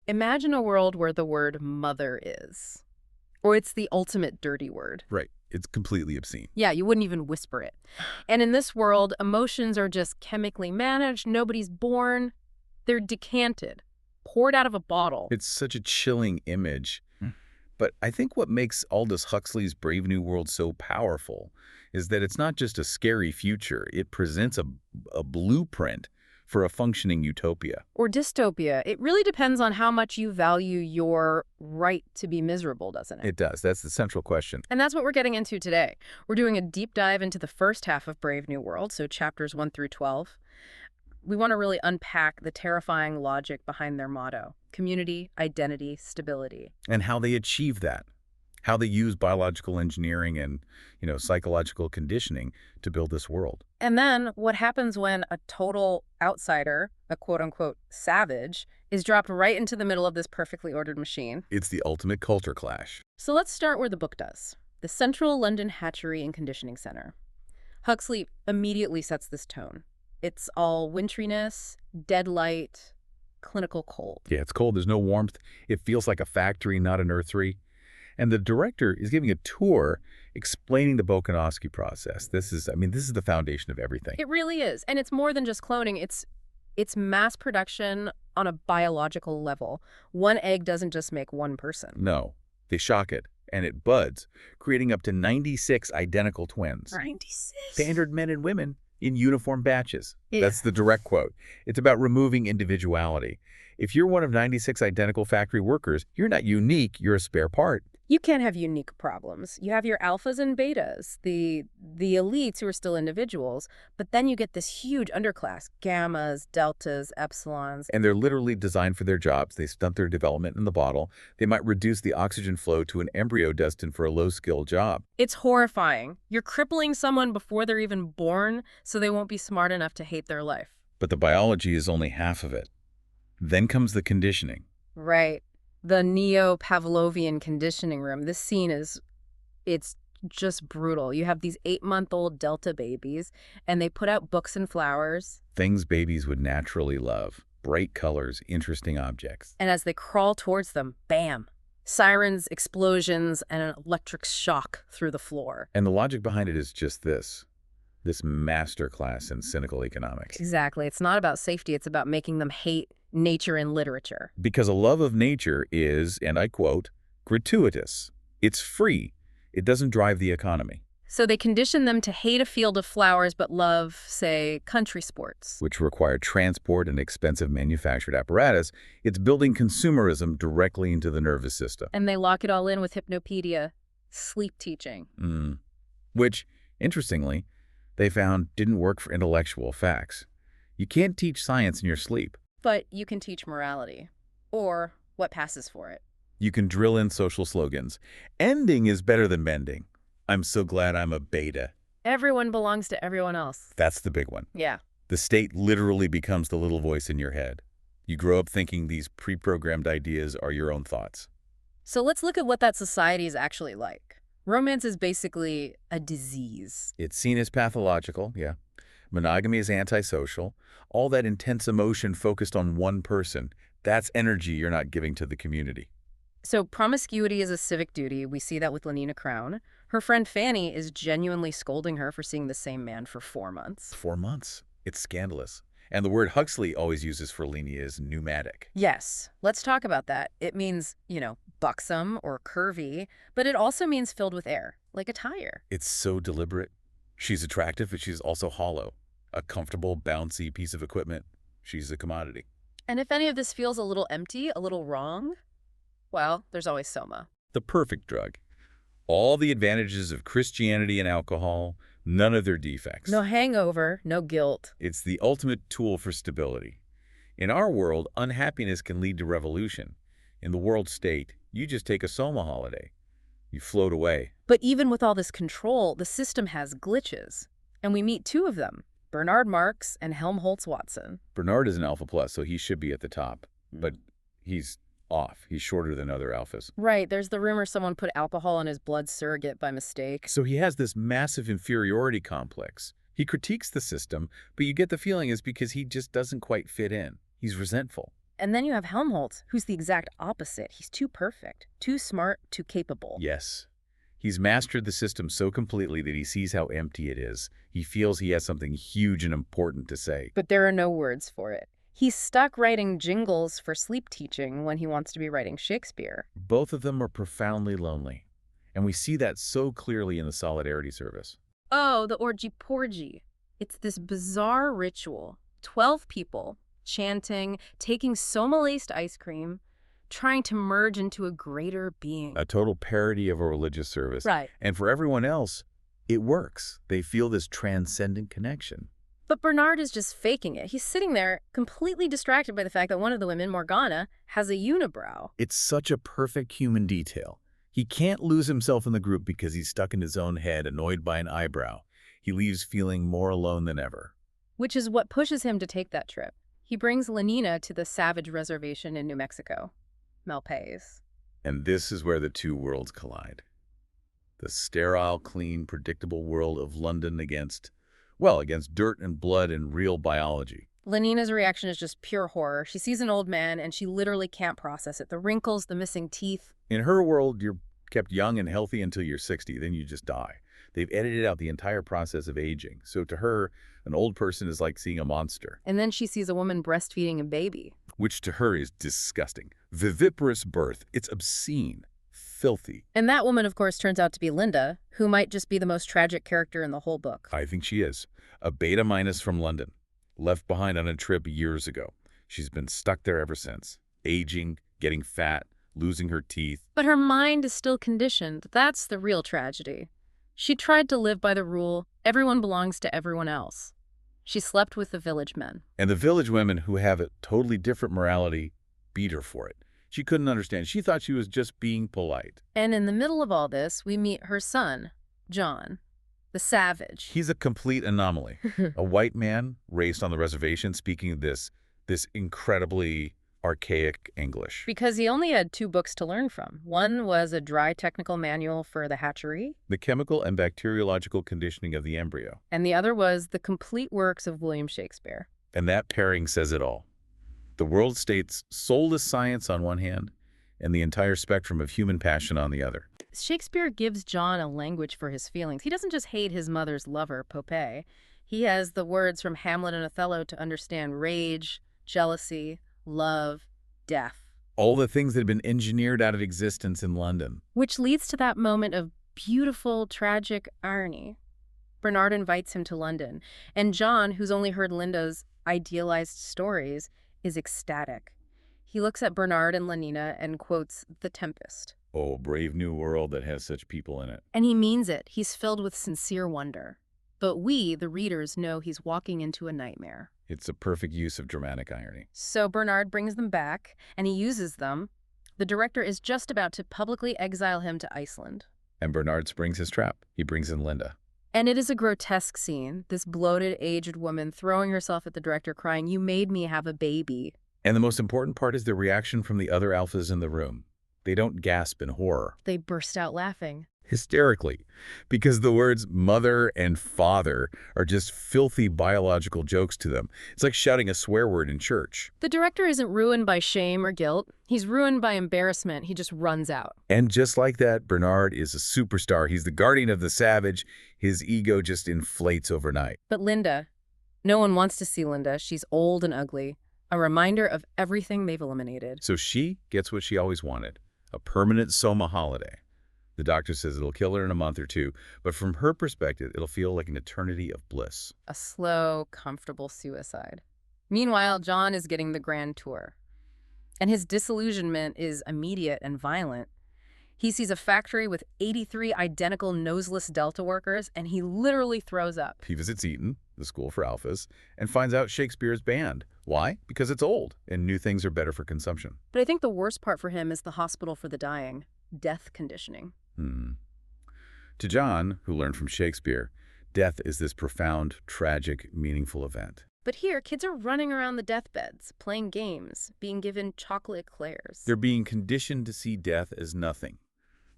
Imagine a world where the word mother is. Or it's the ultimate dirty word. Right. It's completely obscene. Yeah, you wouldn't even whisper it. And in this world, emotions are just chemically managed. Nobody's born. They're decanted, poured out of a bottle. It's such a chilling image. But I think what makes Aldous Huxley's Brave New World so powerful is that it's not just a scary future. It presents a blueprint for a functioning utopia. Or dystopia. It really depends on how much you value your right to be miserable, doesn't it? It does. That's the central question. And that's what we're getting into today. We're doing a deep dive into the first half of Brave New World, so chapters 1 through 12. We want to really unpack the terrifying logic behind their motto: community, identity, stability. And how they achieve that. How they use biological engineering and, psychological conditioning to build this world. And then what happens when a total outsider, a quote-unquote savage, is dropped right into the middle of this perfectly ordered machine? It's the ultimate culture clash. So let's start where the book does. The Central London Hatchery and Conditioning Center. Huxley immediately sets this tone. It's all wintriness, dead light, clinical cold. Yeah, it's cold. There's no warmth. It feels like a factory, not a nursery. And the director is giving a tour explaining the Bokanovsky process. This is the foundation of everything. It really is. And it's more than just cloning. It's mass production on a biological level. One egg doesn't just make one person. No, they shock it, and it buds, creating up to 96 identical twins. 96? Standard men and women in uniform batches. Yeah. That's the direct quote. It's about removing individuality. If you're one of 96 identical factory workers, you're not unique, you're a spare part. You can't have unique problems. You have your alphas and betas, the elites who are still individuals, but then you get this huge underclass, gammas, deltas, epsilons. And they're literally designed for their jobs. They stunt their development in the bottle. They might reduce the oxygen flow to an embryo destined for a low-skill job. It's horrifying. You're crippling someone before they're even born, so they won't be smart enough to hate their life. But the biology is only half of it. Then comes the conditioning. Right. The neo-Pavlovian conditioning room. This scene it's just brutal. You have these 8-month-old Delta babies, and they put out books and flowers. Things babies would naturally love. Bright colors, interesting objects. And as they crawl towards them, bam! Sirens, explosions, and an electric shock through the floor. And the logic behind it is just this masterclass in cynical economics. Exactly. It's not about safety. It's about making them hate nature and literature. Because a love of nature is, and I quote, gratuitous. It's free. It doesn't drive the economy. So they condition them to hate a field of flowers but love, say, country sports. Which require transport and expensive manufactured apparatus. It's building consumerism directly into the nervous system. And they lock it all in with hypnopedia, sleep teaching. Which, interestingly, they found didn't work for intellectual facts. You can't teach science in your sleep. But you can teach morality, or what passes for it. You can drill in social slogans. Ending is better than mending. I'm so glad I'm a beta. Everyone belongs to everyone else. That's the big one. Yeah. The state literally becomes the little voice in your head. You grow up thinking these pre-programmed ideas are your own thoughts. So let's look at what that society is actually like. Romance is basically a disease. It's seen as pathological, yeah. Monogamy is antisocial. All that intense emotion focused on one person, that's energy you're not giving to the community. So promiscuity is a civic duty. We see that with Lenina Crown. Her friend Fanny is genuinely scolding her for seeing the same man for 4 months. 4 months. It's scandalous. And the word Huxley always uses for Lenia is pneumatic. Yes. Let's talk about that. It means, buxom or curvy, but it also means filled with air, like a tire. It's so deliberate. She's attractive, but she's also hollow. A comfortable, bouncy piece of equipment. She's a commodity. And if any of this feels a little empty, a little wrong, well, there's always Soma. The perfect drug. All the advantages of Christianity and alcohol, none of their defects. No hangover, no guilt. It's the ultimate tool for stability. In our world, unhappiness can lead to revolution. In the world state, you just take a Soma holiday. You float away. But even with all this control, the system has glitches. And we meet 2 of them, Bernard Marx and Helmholtz Watson. Bernard is an alpha plus, so he should be at the top. But he's off. He's shorter than other alphas. Right. There's the rumor someone put alcohol in his blood surrogate by mistake. So he has this massive inferiority complex. He critiques the system, but you get the feeling it's because he just doesn't quite fit in. He's resentful. And then you have Helmholtz, who's the exact opposite. He's too perfect, too smart, too capable. Yes. He's mastered the system so completely that he sees how empty it is. He feels he has something huge and important to say. But there are no words for it. He's stuck writing jingles for sleep teaching when he wants to be writing Shakespeare. Both of them are profoundly lonely. And we see that so clearly in the Solidarity Service. Oh, the orgy porgy. It's this bizarre ritual. 12 people, chanting, taking soma-laced ice cream, trying to merge into a greater being. A total parody of a religious service. Right. And for everyone else, it works. They feel this transcendent connection. But Bernard is just faking it. He's sitting there completely distracted by the fact that one of the women, Morgana, has a unibrow. It's such a perfect human detail. He can't lose himself in the group because he's stuck in his own head, annoyed by an eyebrow. He leaves feeling more alone than ever. Which is what pushes him to take that trip. He brings Lenina to the Savage Reservation in New Mexico. Malpays. And this is where the two worlds collide. The sterile, clean, predictable world of London against dirt and blood and real biology. Lenina's reaction is just pure horror. She sees an old man and she literally can't process it. The wrinkles, the missing teeth. In her world, you're kept young and healthy until you're 60, then you just die. They've edited out the entire process of aging. So to her, an old person is like seeing a monster. And then she sees a woman breastfeeding a baby. Which to her is disgusting. Viviparous birth. It's obscene. Filthy. And that woman, of course, turns out to be Linda, who might just be the most tragic character in the whole book. I think she is. A beta minus from London. Left behind on a trip years ago. She's been stuck there ever since. Aging, getting fat, losing her teeth. But her mind is still conditioned. That's the real tragedy. She tried to live by the rule, everyone belongs to everyone else. She slept with the village men. And the village women, who have a totally different morality, beat her for it. She couldn't understand. She thought she was just being polite. And in the middle of all this, we meet her son, John, the savage. He's a complete anomaly. A white man raised on the reservation speaking this incredibly archaic English. Because he only had 2 books to learn from. One was a dry technical manual for the hatchery. The chemical and bacteriological conditioning of the embryo. And the other was the complete works of William Shakespeare. And that pairing says it all. The world states soulless science on one hand, and the entire spectrum of human passion on the other. Shakespeare gives John a language for his feelings. He doesn't just hate his mother's lover, Popeye. He has the words from Hamlet and Othello to understand rage, jealousy, love, death. All the things that had been engineered out of existence in London. Which leads to that moment of beautiful, tragic irony. Bernard invites him to London, and John, who's only heard Linda's idealized stories, is ecstatic. He looks at Bernard and Lenina and quotes The Tempest. Oh, brave new world that has such people in it. And he means it. He's filled with sincere wonder. But we, the readers, know he's walking into a nightmare. It's a perfect use of dramatic irony. So Bernard brings them back, and he uses them. The director is just about to publicly exile him to Iceland. And Bernard springs his trap. He brings in Linda. And it is a grotesque scene, this bloated, aged woman throwing herself at the director crying, "You made me have a baby." And the most important part is the reaction from the other alphas in the room. They don't gasp in horror. They burst out laughing. Hysterically, because the words mother and father are just filthy biological jokes to them. It's like shouting a swear word in church. The director isn't ruined by shame or guilt. He's ruined by embarrassment. He just runs out. And just like that, Bernard is a superstar. He's the guardian of the savage. His ego just inflates overnight. But Linda, no one wants to see Linda. She's old and ugly. A reminder of everything they've eliminated. So she gets what she always wanted, a permanent soma holiday. The doctor says it'll kill her in a month or 2, but from her perspective, it'll feel like an eternity of bliss. A slow, comfortable suicide. Meanwhile, John is getting the grand tour. And his disillusionment is immediate and violent. He sees a factory with 83 identical noseless Delta workers, and he literally throws up. He visits Eton, the school for alphas, and finds out Shakespeare's banned. Why? Because it's old, and new things are better for consumption. But I think the worst part for him is the hospital for the dying. Death conditioning. To John, who learned from Shakespeare, death is this profound, tragic, meaningful event. But here, kids are running around the deathbeds, playing games, being given chocolate eclairs. They're being conditioned to see death as nothing,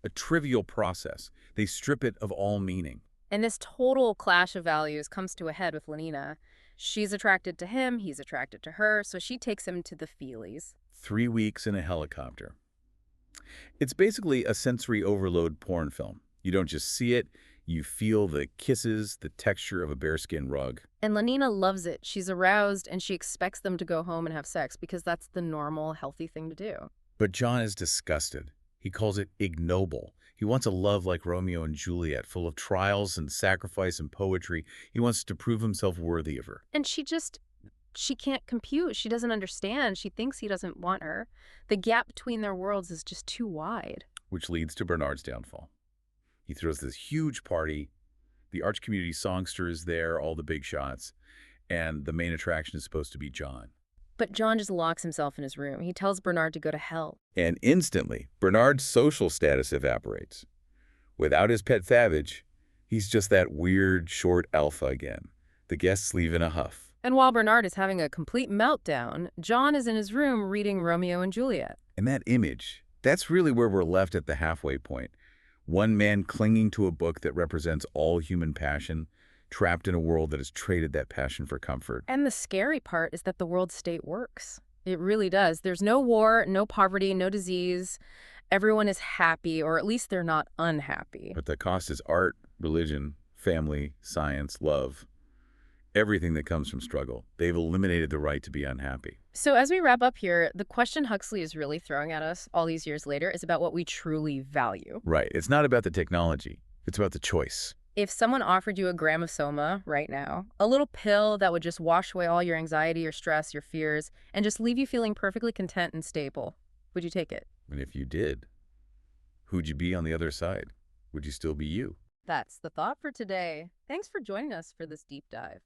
a trivial process. They strip it of all meaning. And this total clash of values comes to a head with Lenina. She's attracted to him, he's attracted to her, so she takes him to the feelies. 3 weeks in a helicopter. It's basically a sensory overload porn film. You don't just see it, you feel the kisses, the texture of a bearskin rug. And Lenina loves it. She's aroused and she expects them to go home and have sex because that's the normal, healthy thing to do. But John is disgusted. He calls it ignoble. He wants a love like Romeo and Juliet, full of trials and sacrifice and poetry. He wants to prove himself worthy of her. And she can't compute. She doesn't understand. She thinks he doesn't want her. The gap between their worlds is just too wide. Which leads to Bernard's downfall. He throws this huge party. The Arch Community songster is there, all the big shots, and the main attraction is supposed to be John. But John just locks himself in his room. He tells Bernard to go to hell. And instantly, Bernard's social status evaporates. Without his pet Thavage, he's just that weird, short alpha again. The guests leave in a huff. And while Bernard is having a complete meltdown, John is in his room reading Romeo and Juliet. And that image, that's really where we're left at the halfway point. One man clinging to a book that represents all human passion, trapped in a world that has traded that passion for comfort. And the scary part is that the world state works. It really does. There's no war, no poverty, no disease. Everyone is happy, or at least they're not unhappy. But the cost is art, religion, family, science, love. Everything that comes from struggle. They've eliminated the right to be unhappy. So as we wrap up here, the question Huxley is really throwing at us all these years later is about what we truly value. Right. It's not about the technology. It's about the choice. If someone offered you a gram of soma right now, a little pill that would just wash away all your anxiety, your stress, your fears, and just leave you feeling perfectly content and stable, would you take it? And if you did, who'd you be on the other side? Would you still be you? That's the thought for today. Thanks for joining us for this deep dive.